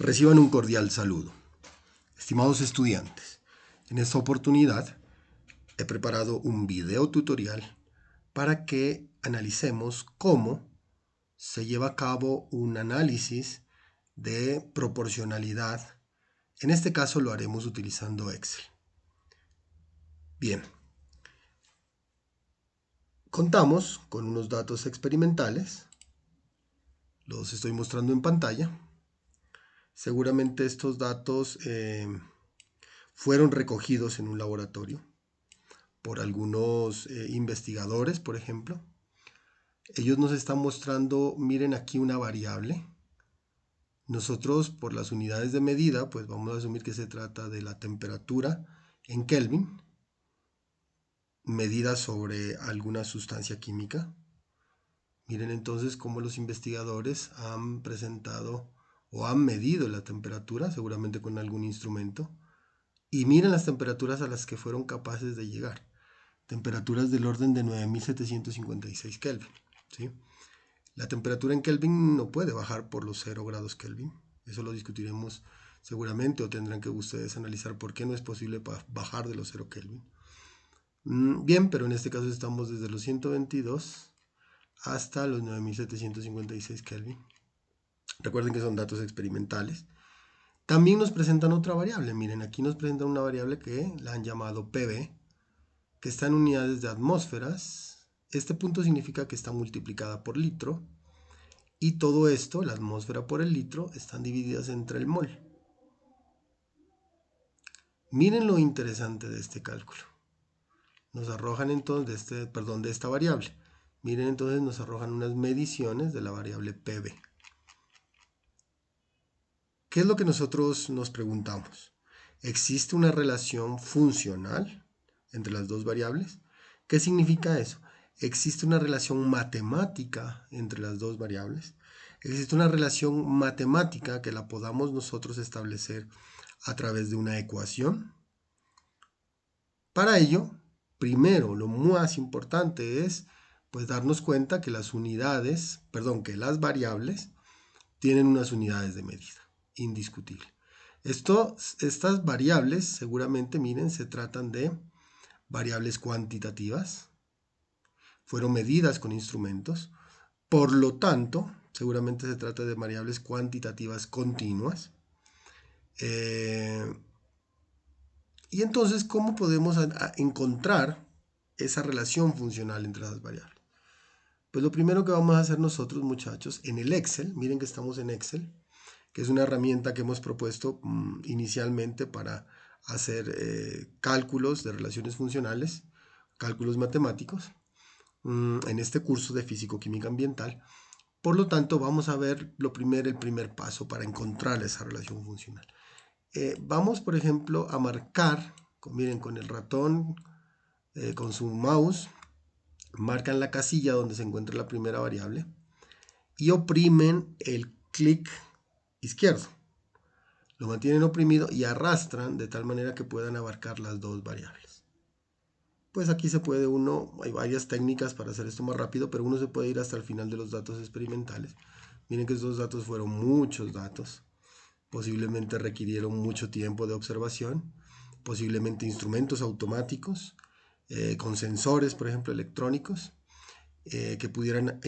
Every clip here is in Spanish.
Reciban un cordial saludo. Estimados estudiantes, en esta oportunidad he preparado un video tutorial para que analicemos cómo se lleva a cabo un análisis de proporcionalidad. En este caso lo haremos utilizando Excel. Bien, contamos con unos datos experimentales, los estoy mostrando en pantalla. Seguramente estos datos fueron recogidos en un laboratorio por algunos investigadores, por ejemplo. Ellos nos están mostrando, miren aquí una variable. Nosotros, por las unidades de medida, pues vamos a asumir que se trata de la temperatura en Kelvin, medida sobre alguna sustancia química. Miren entonces cómo los investigadores han presentado o han medido la temperatura, seguramente con algún instrumento. Y miren las temperaturas a las que fueron capaces de llegar. Temperaturas del orden de 9756 Kelvin. ¿Sí? La temperatura en Kelvin no puede bajar por los 0 grados Kelvin. Eso lo discutiremos seguramente o tendrán que ustedes analizar por qué no es posible bajar de los 0 Kelvin. Bien, pero en este caso estamos desde los 122 hasta los 9756 Kelvin. Recuerden que son datos experimentales. También nos presentan otra variable. Miren, aquí nos presentan una variable que la han llamado PV, que está en unidades de atmósferas. Este punto significa que está multiplicada por litro. Y todo esto, la atmósfera por el litro, están divididas entre el mol. Miren lo interesante de este cálculo. Nos arrojan entonces, de esta variable. Miren entonces, nos arrojan unas mediciones de la variable PV. ¿Qué es lo que nosotros nos preguntamos? ¿Existe una relación funcional entre las dos variables? ¿Qué significa eso? ¿Existe una relación matemática entre las dos variables? ¿Existe una relación matemática que la podamos nosotros establecer a través de una ecuación? Para ello, primero, lo más importante es pues darnos cuenta que las variables tienen unas unidades de medida, indiscutible. Estas variables, seguramente, miren, se tratan de variables cuantitativas, fueron medidas con instrumentos, por lo tanto, seguramente se trata de variables cuantitativas continuas. Y entonces, ¿cómo podemos encontrar esa relación funcional entre las variables? Pues lo primero que vamos a hacer nosotros, muchachos, en el Excel, miren que estamos en Excel, que es una herramienta que hemos propuesto inicialmente para hacer cálculos de relaciones funcionales, cálculos matemáticos, en este curso de Físico-Química Ambiental. Por lo tanto, vamos a ver el primer paso para encontrar esa relación funcional. Vamos, por ejemplo, a marcar, miren, con el ratón, con su mouse, marcan la casilla donde se encuentra la primera variable y oprimen el clic izquierdo. Lo mantienen oprimido y arrastran de tal manera que puedan abarcar las dos variables. Pues aquí se puede hay varias técnicas para hacer esto más rápido, pero uno se puede ir hasta el final de los datos experimentales. Miren que estos datos fueron muchos datos. Posiblemente requirieron mucho tiempo de observación, posiblemente instrumentos automáticos, con sensores, por ejemplo, electrónicos, que pudieran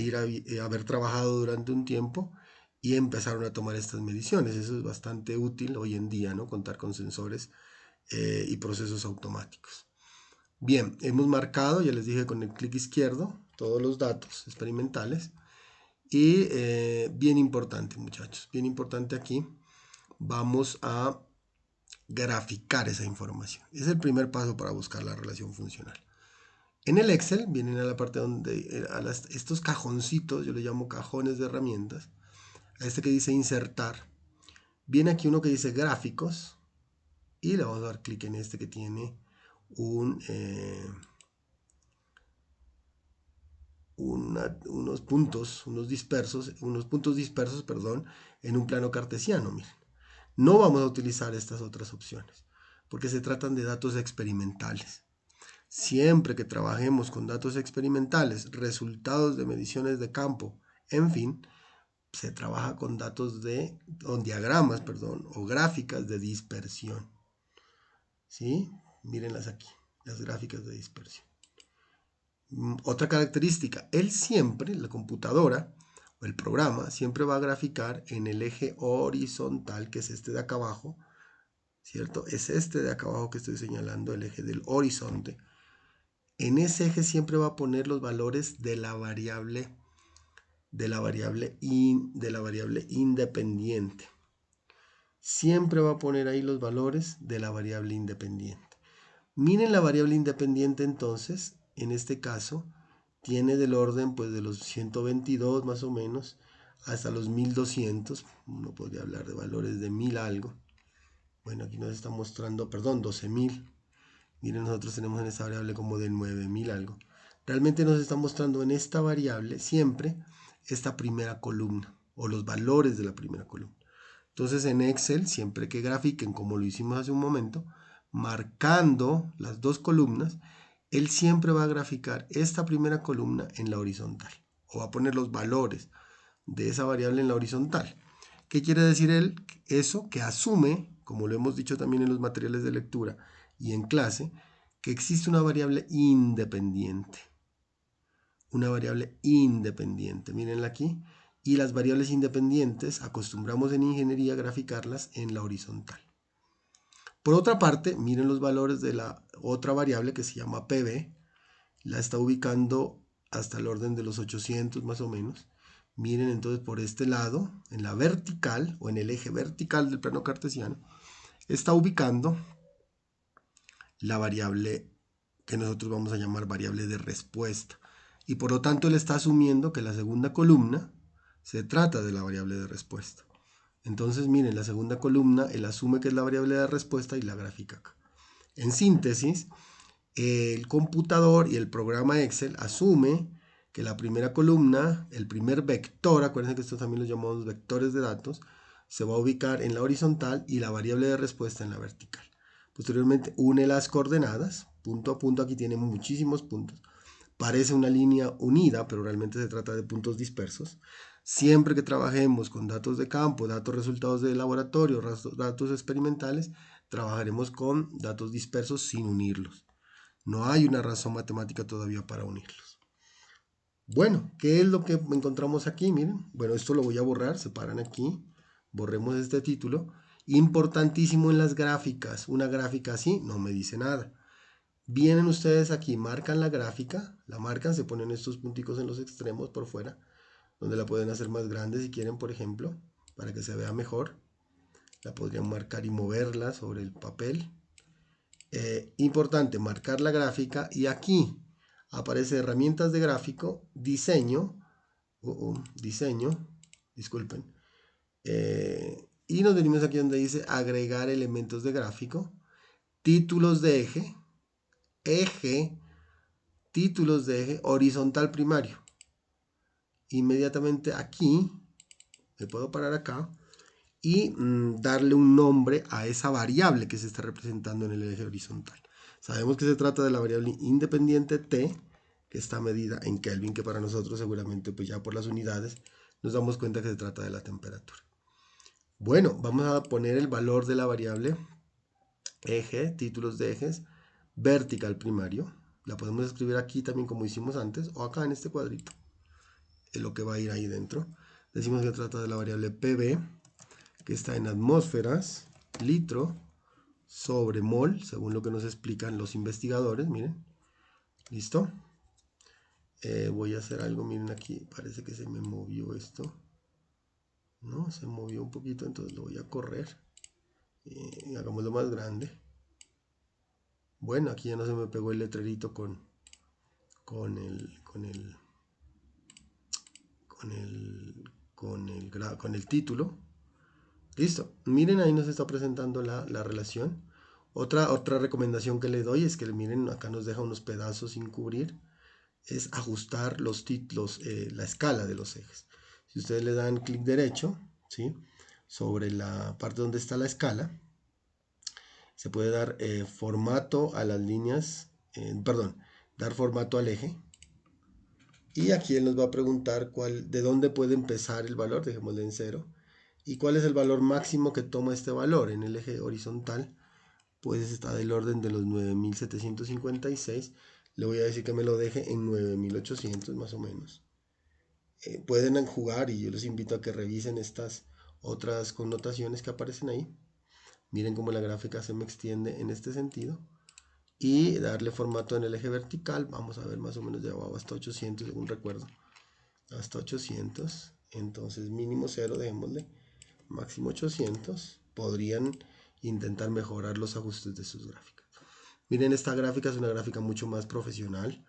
haber trabajado durante un tiempo y empezaron a tomar estas mediciones. Eso es bastante útil hoy en día, ¿no? Contar con sensores y procesos automáticos. Bien, hemos marcado, ya les dije, con el clic izquierdo todos los datos experimentales. Y bien importante, muchachos, bien importante aquí, vamos a graficar esa información. Es el primer paso para buscar la relación funcional. En el Excel vienen a la parte donde estos cajoncitos, yo le llamo cajones de herramientas, a este que dice insertar. Viene aquí uno que dice gráficos y le vamos a dar clic en este que tiene unos puntos dispersos, en un plano cartesiano. Miren. No vamos a utilizar estas otras opciones porque se tratan de datos experimentales. Siempre que trabajemos con datos experimentales, resultados de mediciones de campo, en fin, se trabaja con diagramas, perdón, o gráficas de dispersión. ¿Sí? Mírenlas aquí, las gráficas de dispersión. Otra característica, la computadora o el programa, siempre va a graficar en el eje horizontal, que es este de acá abajo, ¿cierto? Es este de acá abajo que estoy señalando, el eje del horizonte. En ese eje siempre va a poner los valores de la variable independiente. Siempre va a poner ahí los valores de la variable independiente. Miren la variable independiente entonces, en este caso, tiene del orden pues de los 122 más o menos hasta los 1200. Uno podría hablar de valores de 1000 algo. Bueno, aquí nos está mostrando, perdón, 12000. Miren, nosotros tenemos en esta variable como de 9000 algo. Realmente nos está mostrando en esta variable siempre esta primera columna o los valores de la primera columna. Entonces en Excel, siempre que grafiquen como lo hicimos hace un momento, marcando las dos columnas, él siempre va a graficar esta primera columna en la horizontal o va a poner los valores de esa variable en la horizontal. ¿Qué quiere decir él? Eso que asume, como lo hemos dicho también en los materiales de lectura y en clase, que existe una variable independiente. Una variable independiente, mírenla aquí. Y las variables independientes acostumbramos en ingeniería a graficarlas en la horizontal. Por otra parte, miren los valores de la otra variable que se llama PB. La está ubicando hasta el orden de los 800 más o menos. Miren entonces por este lado, en la vertical o en el eje vertical del plano cartesiano, está ubicando la variable que nosotros vamos a llamar variable de respuesta. Y por lo tanto él está asumiendo que la segunda columna se trata de la variable de respuesta. Entonces miren, la segunda columna él asume que es la variable de respuesta y la gráfica acá. En síntesis, el computador y el programa Excel asume que la primera columna, el primer vector, acuérdense que estos también los llamamos vectores de datos, se va a ubicar en la horizontal y la variable de respuesta en la vertical. Posteriormente une las coordenadas, punto a punto, aquí tiene muchísimos puntos. Parece una línea unida, pero realmente se trata de puntos dispersos. Siempre que trabajemos con datos de campo, datos resultados de laboratorio, datos experimentales, trabajaremos con datos dispersos sin unirlos. No hay una razón matemática todavía para unirlos. Bueno, ¿qué es lo que encontramos aquí? Miren, bueno, esto lo voy a borrar, se paran aquí, borremos este título. Importantísimo en las gráficas, una gráfica así no me dice nada. Vienen ustedes aquí, marcan la gráfica, la marcan, se ponen estos punticos en los extremos por fuera, donde la pueden hacer más grande si quieren, por ejemplo, para que se vea mejor. La podrían marcar y moverla sobre el papel. Importante, marcar la gráfica y aquí aparece herramientas de gráfico, diseño, disculpen, y nos venimos aquí donde dice agregar elementos de gráfico, títulos de eje, títulos de eje, horizontal primario. Inmediatamente aquí, me puedo parar acá y darle un nombre a esa variable que se está representando en el eje horizontal. Sabemos que se trata de la variable independiente T, que está medida en Kelvin, que para nosotros seguramente pues ya por las unidades nos damos cuenta que se trata de la temperatura. Bueno, vamos a poner el valor de la variable eje, títulos de ejes, vertical primario. La podemos escribir aquí también como hicimos antes, o acá en este cuadrito, es lo que va a ir ahí dentro. Decimos que se trata de la variable PB, que está en atmósferas, litro, sobre mol, según lo que nos explican los investigadores, miren. ¿Listo? Voy a hacer algo, miren aquí, parece que se me movió esto. No, se movió un poquito, entonces lo voy a correr. Hagámoslo más grande. Bueno, aquí ya no se me pegó el letrerito con el título. Listo. Miren, ahí nos está presentando la relación. Otra recomendación que le doy es que miren, acá nos deja unos pedazos sin cubrir. Es ajustar los títulos, la escala de los ejes. Si ustedes le dan clic derecho, ¿sí?, sobre la parte donde está la escala, se puede dar formato a las líneas, dar formato al eje. Y aquí él nos va a preguntar de dónde puede empezar el valor, dejémosle en 0. Y cuál es el valor máximo que toma este valor en el eje horizontal. Pues está del orden de los 9.756. Le voy a decir que me lo deje en 9.800 más o menos. Pueden jugar y yo les invito a que revisen estas otras connotaciones que aparecen ahí. Miren cómo la gráfica se me extiende en este sentido. Y darle formato en el eje vertical. Vamos a ver más o menos de abajo hasta 800 según recuerdo. Hasta 800. Entonces mínimo 0, dejémosle. Máximo 800. Podrían intentar mejorar los ajustes de sus gráficas. Miren, esta gráfica es una gráfica mucho más profesional.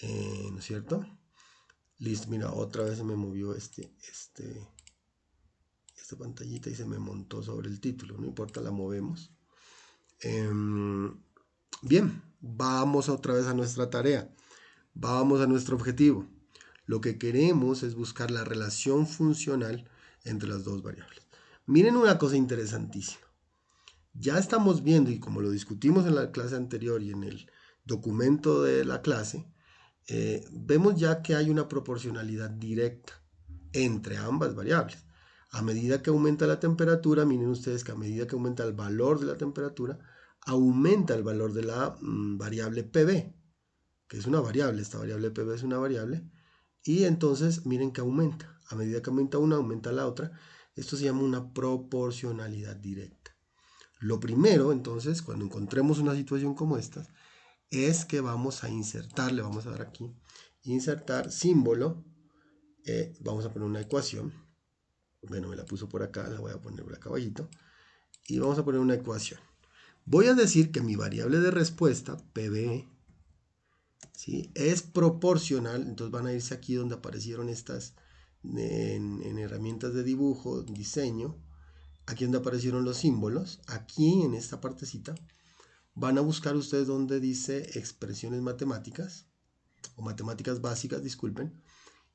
¿No es cierto? Listo, mira, otra vez se me movió esta pantallita y se me montó sobre el título. No importa, la movemos. Bien, vamos otra vez a nuestra tarea. Vamos a nuestro objetivo. Lo que queremos es buscar la relación funcional entre las dos variables. Miren una cosa interesantísima. Ya estamos viendo, y como lo discutimos en la clase anterior y en el documento de la clase, vemos ya que hay una proporcionalidad directa entre ambas variables. A medida que aumenta la temperatura, miren ustedes que a medida que aumenta el valor de la temperatura, aumenta el valor de la variable PB, que es una variable. Esta variable PB es una variable. Y entonces miren que aumenta. A medida que aumenta una, aumenta la otra. Esto se llama una proporcionalidad directa. Lo primero, entonces, cuando encontremos una situación como esta, es que vamos a insertar, le vamos a dar aquí, insertar símbolo, vamos a poner una ecuación, bueno, me la puso por acá, la voy a poner por acá abajito, y vamos a poner una ecuación. Voy a decir que mi variable de respuesta, PB, ¿sí?, es proporcional, entonces van a irse aquí donde aparecieron estas, en herramientas de dibujo, diseño, aquí donde aparecieron los símbolos, aquí en esta partecita, van a buscar ustedes donde dice expresiones matemáticas, o matemáticas básicas, disculpen,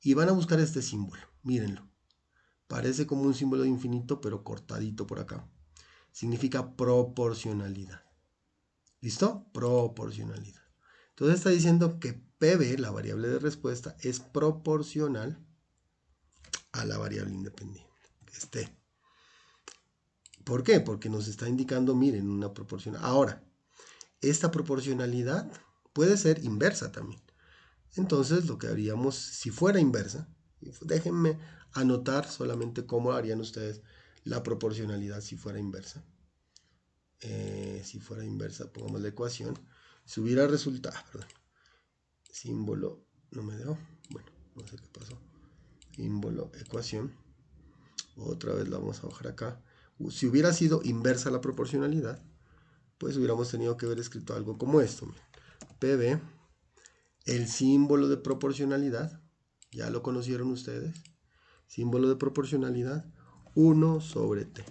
y van a buscar este símbolo, mírenlo. Parece como un símbolo de infinito, pero cortadito por acá. Significa proporcionalidad. ¿Listo? Proporcionalidad. Entonces está diciendo que PB, la variable de respuesta, es proporcional a la variable independiente, que es T. ¿Por qué? Porque nos está indicando, miren, una proporción. Ahora, esta proporcionalidad puede ser inversa también. Entonces lo que haríamos, si fuera inversa, déjenme anotar solamente cómo harían ustedes la proporcionalidad si fuera inversa. Si fuera inversa, pongamos la ecuación. Si hubiera resultado, perdón, símbolo, no me dio, bueno, no sé qué pasó. Símbolo, ecuación. Otra vez la vamos a bajar acá. Si hubiera sido inversa la proporcionalidad, pues hubiéramos tenido que haber escrito algo como esto. PB, el símbolo de proporcionalidad, ya lo conocieron ustedes, símbolo de proporcionalidad, 1 sobre t.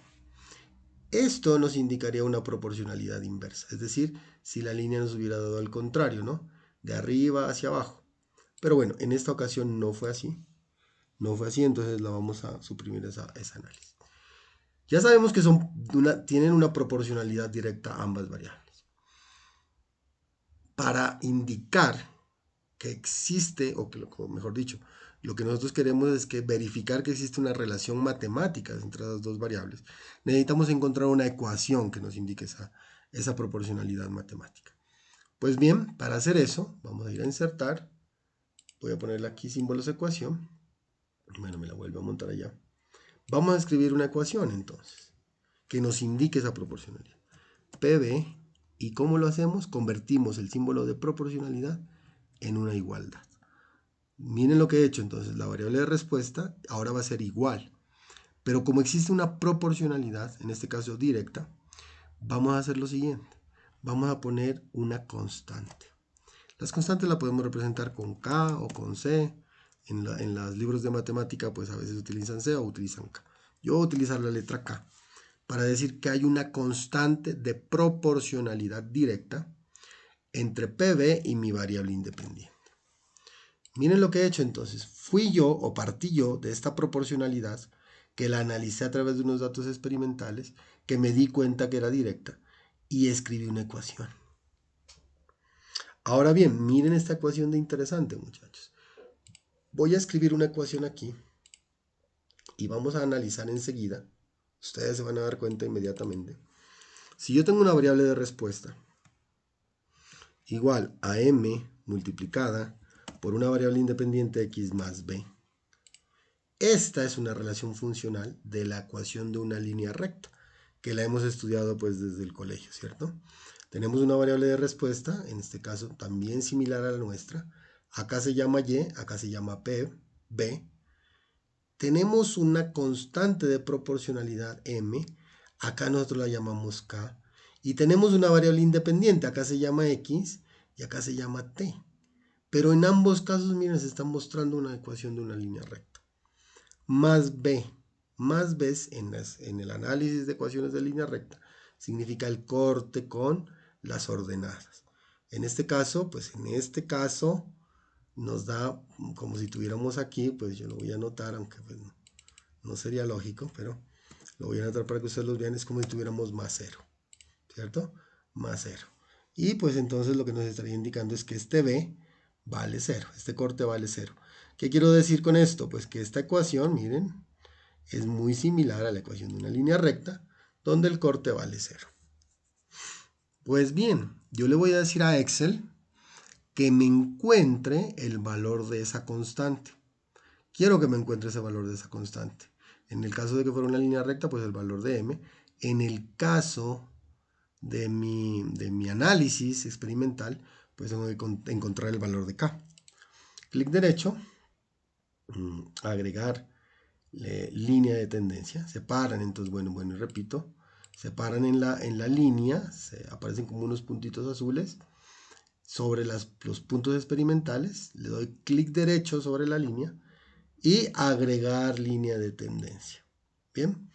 Esto nos indicaría una proporcionalidad inversa, es decir, si la línea nos hubiera dado al contrario, ¿no? De arriba hacia abajo. Pero bueno, en esta ocasión no fue así. No fue así, entonces la vamos a suprimir ese análisis. Ya sabemos que tienen una proporcionalidad directa ambas variables. Para indicar que existe, o que mejor dicho, lo que nosotros queremos es que verificar que existe una relación matemática entre las dos variables. Necesitamos encontrar una ecuación que nos indique esa proporcionalidad matemática. Pues bien, para hacer eso, vamos a ir a insertar. Voy a ponerle aquí símbolos de ecuación. Bueno, me la vuelvo a montar allá. Vamos a escribir una ecuación entonces, que nos indique esa proporcionalidad. PB, ¿y cómo lo hacemos? Convertimos el símbolo de proporcionalidad en una igualdad. Miren lo que he hecho, entonces la variable de respuesta ahora va a ser igual. Pero como existe una proporcionalidad, en este caso directa, vamos a hacer lo siguiente. Vamos a poner una constante. Las constantes las podemos representar con K o con C. En los libros de matemática pues a veces utilizan C o utilizan K. Yo voy a utilizar la letra K para decir que hay una constante de proporcionalidad directa entre PB y mi variable independiente. Miren lo que he hecho entonces. Fui yo o partí yo de esta proporcionalidad que la analicé a través de unos datos experimentales, que me di cuenta que era directa y escribí una ecuación. Ahora bien, miren esta ecuación de interesante, muchachos. Voy a escribir una ecuación aquí y vamos a analizar enseguida. Ustedes se van a dar cuenta inmediatamente. Si yo tengo una variable de respuesta igual a m multiplicada por una variable independiente x más b, esta es una relación funcional de la ecuación de una línea recta, que la hemos estudiado pues desde el colegio, ¿cierto? Tenemos una variable de respuesta, en este caso también similar a la nuestra. Acá se llama y, acá se llama p, b. Tenemos una constante de proporcionalidad m, acá nosotros la llamamos k. Y tenemos una variable independiente, acá se llama x y acá se llama t. Pero en ambos casos, miren, se está mostrando una ecuación de una línea recta. Más b en el análisis de ecuaciones de línea recta significa el corte con las ordenadas. En este caso, pues en este caso nos da como si tuviéramos aquí, pues yo lo voy a anotar, aunque pues no sería lógico, pero lo voy a anotar para que ustedes lo vean, es como si tuviéramos más 0, ¿cierto? Más 0. Y pues entonces lo que nos estaría indicando es que este b vale 0, este corte vale 0. ¿Qué quiero decir con esto? Pues que esta ecuación, miren, es muy similar a la ecuación de una línea recta, donde el corte vale 0. Pues bien, yo le voy a decir a Excel que me encuentre el valor de esa constante. Quiero que me encuentre ese valor de esa constante. En el caso de que fuera una línea recta, pues el valor de m. En el caso de mi análisis experimental, pues tengo que encontrar el valor de k. Clic derecho, agregar línea de tendencia. Separan, entonces, bueno, y repito, separan en la línea, aparecen como unos puntitos azules sobre los puntos experimentales. Le doy clic derecho sobre la línea y agregar línea de tendencia. Bien,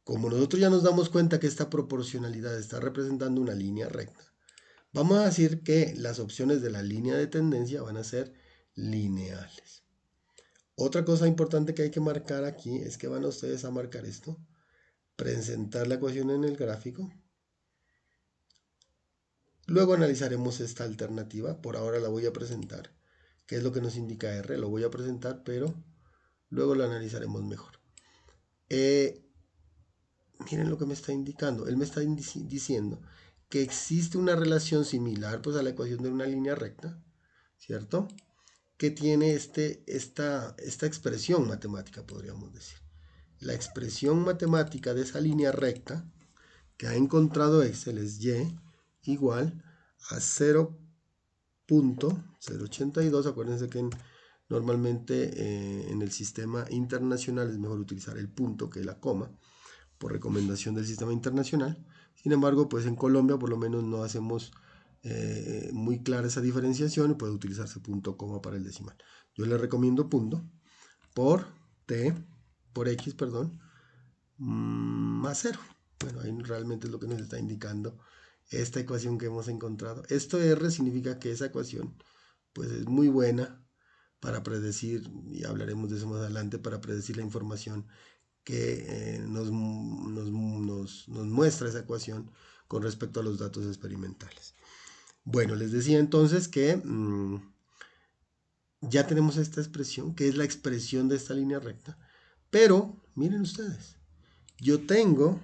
como nosotros ya nos damos cuenta que esta proporcionalidad está representando una línea recta, vamos a decir que las opciones de la línea de tendencia van a ser lineales. Otra cosa importante que hay que marcar aquí es que van ustedes a marcar esto, presentar la ecuación en el gráfico. Luego analizaremos esta alternativa, por ahora la voy a presentar, que es lo que nos indica R, lo voy a presentar, pero luego lo analizaremos mejor. Miren lo que me está indicando, él me está diciendo que existe una relación similar pues, a la ecuación de una línea recta, ¿cierto? Que tiene esta expresión matemática, podríamos decir. La expresión matemática de esa línea recta que ha encontrado Excel es y igual a 0.082. Acuérdense que normalmente en el sistema internacional es mejor utilizar el punto que la coma, por recomendación del sistema internacional. Sin embargo, pues en Colombia por lo menos no hacemos muy clara esa diferenciación y puede utilizarse punto coma para el decimal. Yo le recomiendo punto por t, por x, perdón, más 0. Bueno, ahí realmente es lo que nos está indicando esta ecuación que hemos encontrado. Esto R significa que esa ecuación pues es muy buena para predecir, y hablaremos de eso más adelante, para predecir la información que nos muestra esa ecuación con respecto a los datos experimentales. Bueno, les decía entonces que ya tenemos esta expresión, que es la expresión de esta línea recta, pero miren ustedes, yo tengo,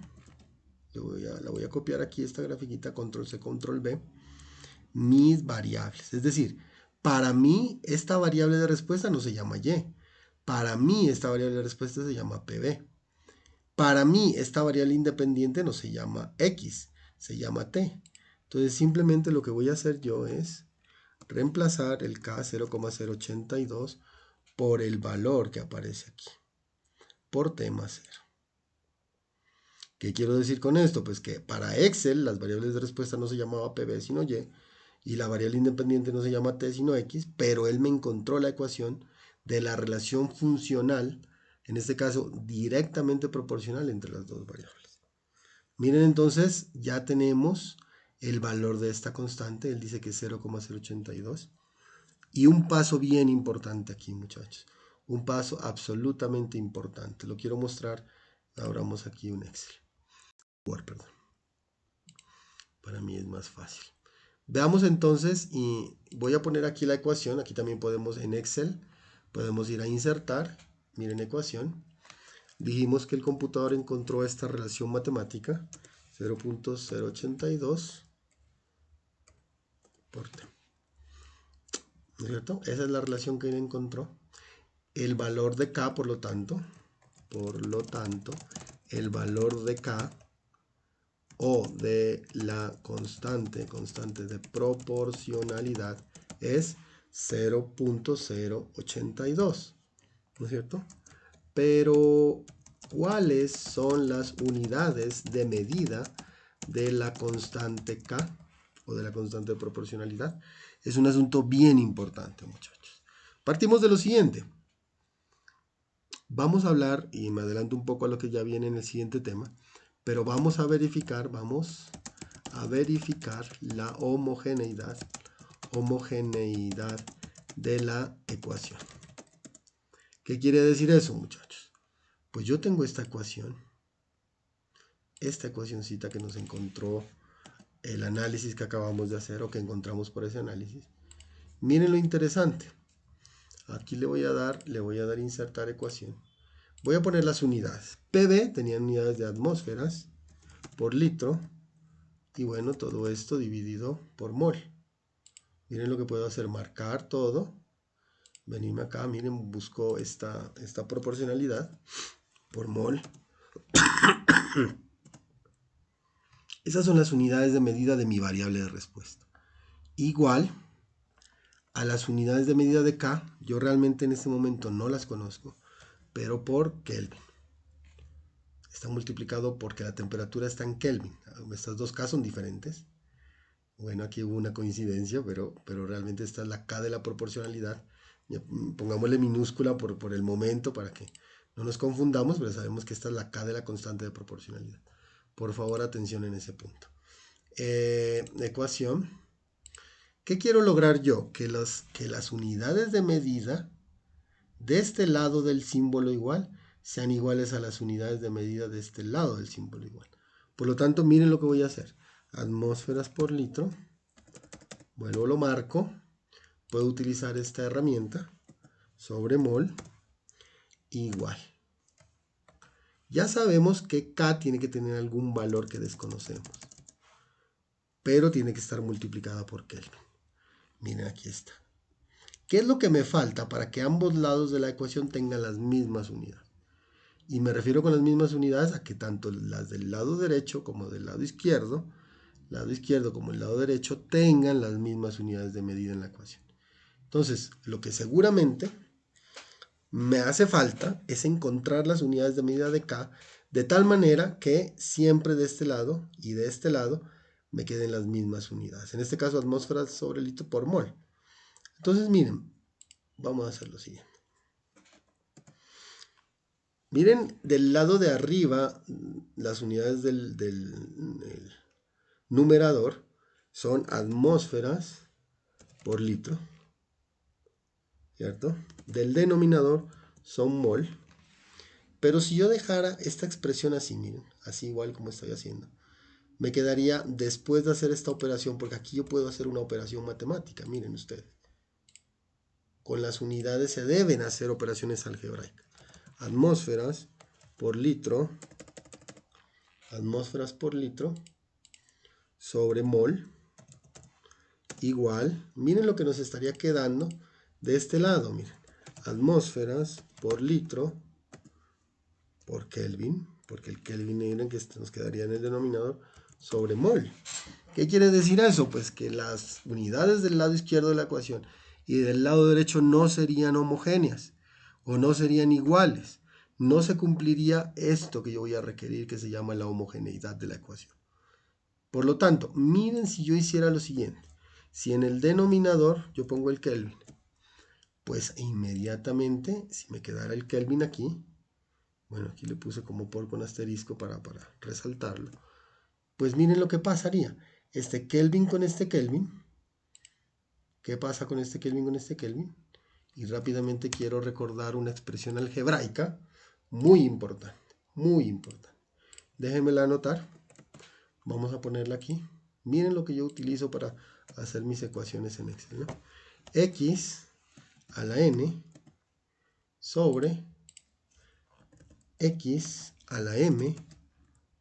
la voy a copiar aquí esta grafiquita, control C, control V, mis variables. Es decir, para mí esta variable de respuesta no se llama Y. Para mí esta variable de respuesta se llama PB. Para mí esta variable independiente no se llama X, se llama T. Entonces simplemente lo que voy a hacer yo es reemplazar el K 0,082 por el valor que aparece aquí, por T más 0. ¿Qué quiero decir con esto? Pues que para Excel las variables de respuesta no se llamaba PB sino y la variable independiente no se llama T sino X, pero él me encontró la ecuación de la relación funcional, en este caso directamente proporcional entre las dos variables. Miren entonces, ya tenemos el valor de esta constante, él dice que es 0,082. Y un paso bien importante aquí, muchachos, un paso absolutamente importante, lo quiero mostrar, abramos aquí un Excel. Perdón. Para mí es más fácil. Veamos entonces, y voy a poner aquí la ecuación, aquí también podemos en Excel, Podemos ir a insertar, miren ecuación. Dijimos que el computador encontró esta relación matemática, 0.082 por t. ¿No es cierto? Esa es la relación que él encontró. El valor de k, por lo tanto, el valor de k o de la constante de proporcionalidad es 0.082, ¿no es cierto? Pero, ¿cuáles son las unidades de medida de la constante k o de la constante de proporcionalidad? Es un asunto bien importante, muchachos. Partimos de lo siguiente. Vamos a hablar, y me adelanto un poco a lo que ya viene en el siguiente tema, pero vamos a verificar la homogeneidad de la ecuación. ¿Qué quiere decir eso, muchachos? Pues yo tengo esta ecuacioncita que nos encontró el análisis que acabamos de hacer o que encontramos por ese análisis. Miren lo interesante. Aquí le voy a dar insertar ecuación. Voy a poner las unidades. PB tenían unidades de atmósferas por litro. Y bueno, todo esto dividido por mol. Miren lo que puedo hacer, marcar todo. Venirme acá, miren, busco esta proporcionalidad por mol. Esas son las unidades de medida de mi variable de respuesta. Igual a las unidades de medida de K, yo realmente en este momento no las conozco, pero por Kelvin. Está multiplicado porque la temperatura está en Kelvin. Estas dos K son diferentes. Bueno, aquí hubo una coincidencia, pero realmente esta es la K de la proporcionalidad. Pongámosle minúscula por el momento para que no nos confundamos, pero sabemos que esta es la K de la constante de proporcionalidad. Por favor, atención en ese punto. Ecuación. ¿Qué quiero lograr yo? Que las unidades de medida de este lado del símbolo igual sean iguales a las unidades de medida de este lado del símbolo igual. Por lo tanto, miren lo que voy a hacer. Atmósferas por litro. Vuelvo, lo marco. Puedo utilizar esta herramienta. Sobre mol. Igual. Ya sabemos que K tiene que tener algún valor que desconocemos. Pero tiene que estar multiplicada por Kelvin. Miren, aquí está. ¿Qué es lo que me falta para que ambos lados de la ecuación tengan las mismas unidades? Y me refiero con las mismas unidades a que tanto las del lado derecho como del lado izquierdo como el lado derecho tengan las mismas unidades de medida en la ecuación. Entonces, lo que seguramente me hace falta es encontrar las unidades de medida de K de tal manera que siempre de este lado y de este lado me queden las mismas unidades. En este caso, atmósferas sobre litro por mol. Entonces, miren, vamos a hacer lo siguiente. Miren, del lado de arriba, las unidades del numerador son atmósferas por litro, ¿cierto? Del denominador son mol. Pero si yo dejara esta expresión así, miren, así igual como estoy haciendo, me quedaría después de hacer esta operación, porque aquí yo puedo hacer una operación matemática, miren ustedes. Con las unidades se deben hacer operaciones algebraicas. Atmósferas por litro sobre mol igual, miren lo que nos estaría quedando de este lado, miren, atmósferas por litro por Kelvin, porque el Kelvin miren que nos quedaría en el denominador sobre mol. ¿Qué quiere decir eso? Pues que las unidades del lado izquierdo de la ecuación y del lado derecho no serían homogéneas o no serían iguales. No se cumpliría esto que yo voy a requerir, que se llama la homogeneidad de la ecuación. Por lo tanto, miren si yo hiciera lo siguiente. Si en el denominador yo pongo el Kelvin, pues inmediatamente, si me quedara el Kelvin aquí, bueno, aquí le puse como por con asterisco para resaltarlo, pues miren lo que pasaría. Este Kelvin con este Kelvin, ¿qué pasa con este Kelvin con este Kelvin? Y rápidamente quiero recordar una expresión algebraica muy importante, muy importante. Déjenmela anotar. Vamos a ponerla aquí. Miren lo que yo utilizo para hacer mis ecuaciones en Excel, ¿no? X a la n sobre x a la m,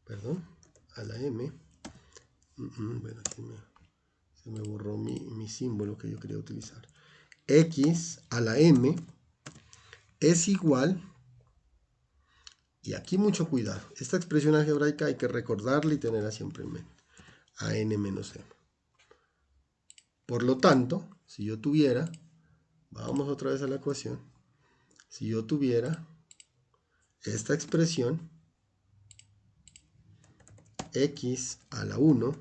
perdón, a la m, bueno, aquí se me borró mi símbolo que yo quería utilizar, x a la m es igual, y aquí mucho cuidado, esta expresión algebraica hay que recordarla y tenerla siempre en mente, a n menos m. Por lo tanto, si yo tuviera, vamos otra vez a la ecuación, si yo tuviera esta expresión, x a la 1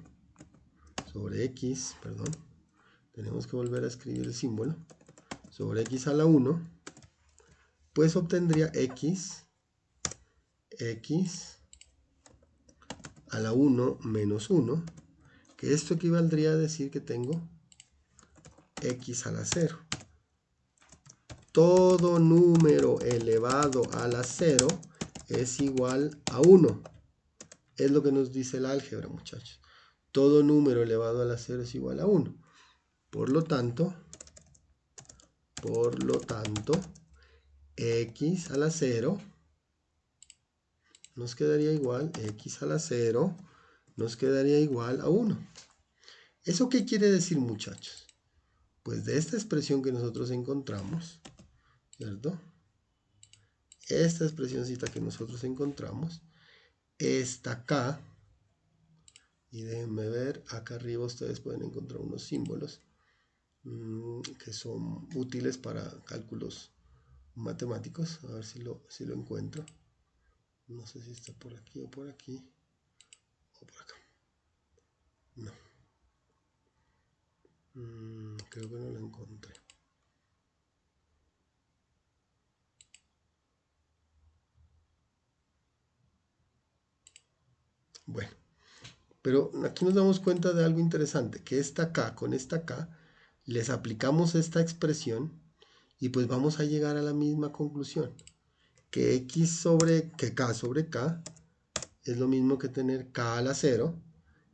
sobre x, perdón, tenemos que volver a escribir el símbolo, sobre x a la 1, pues obtendría x a la 1 menos 1, que esto equivaldría a decir que tengo x a la 0. Todo número elevado a la 0 es igual a 1. Es lo que nos dice el álgebra, muchachos. Todo número elevado a la 0 es igual a 1. Por lo tanto, x a la 0 nos quedaría igual, x a la 0 nos quedaría igual a 1. ¿Eso qué quiere decir, muchachos? Pues de esta expresión que nosotros encontramos, ¿cierto? Esta expresioncita que nosotros encontramos, esta acá, y déjenme ver, acá arriba ustedes pueden encontrar unos símbolos que son útiles para cálculos matemáticos. A ver si lo encuentro. No sé si está por aquí o por aquí o por acá. No. Creo que no lo encontré. Bueno, pero aquí nos damos cuenta de algo interesante, que esta acá con esta acá les aplicamos esta expresión y pues vamos a llegar a la misma conclusión, que k sobre k es lo mismo que tener k a la 0,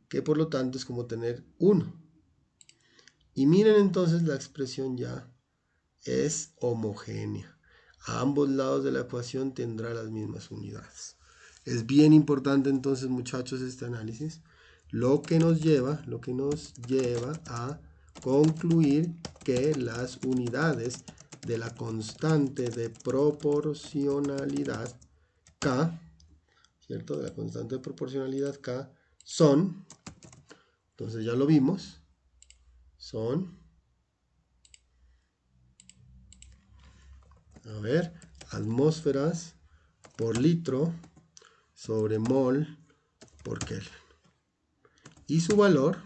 que por lo tanto es como tener 1. Y miren entonces la expresión ya es homogénea. A ambos lados de la ecuación tendrá las mismas unidades. Es bien importante entonces, muchachos, este análisis, lo que nos lleva a concluir que las unidades de la constante de proporcionalidad K, ¿cierto? De la constante de proporcionalidad K son, entonces ya lo vimos, son, a ver, atmósferas por litro sobre mol por Kelvin. Y su valor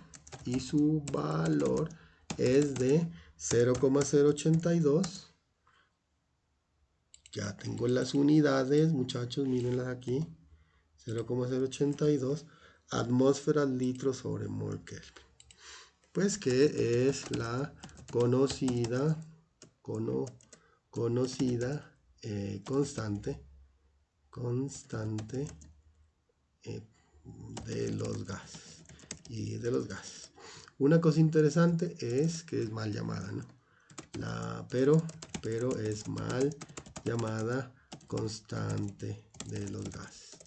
es de 0,082. Ya tengo las unidades, muchachos, mírenlas aquí. 0,082 atmósferas litros sobre mol Kelvin. Pues que es la conocida constante de los gases y de los gases. Una cosa interesante es que es mal llamada, ¿no? Pero es mal llamada constante de los gases.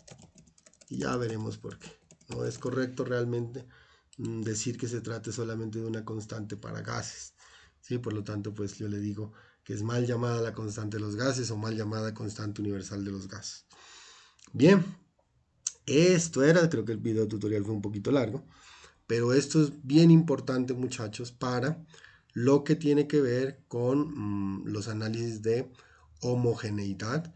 Y ya veremos por qué. No es correcto realmente decir que se trate solamente de una constante para gases. ¿Sí? Por lo tanto, pues yo le digo que es mal llamada la constante de los gases o mal llamada constante universal de los gases. Bien, esto era, creo que el video tutorial fue un poquito largo, pero esto es bien importante, muchachos, para lo que tiene que ver con los análisis de homogeneidad,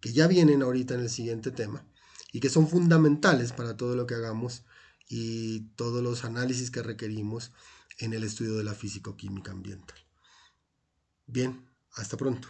que ya vienen ahorita en el siguiente tema, y que son fundamentales para todo lo que hagamos y todos los análisis que requerimos en el estudio de la físico-química ambiental. Bien, hasta pronto.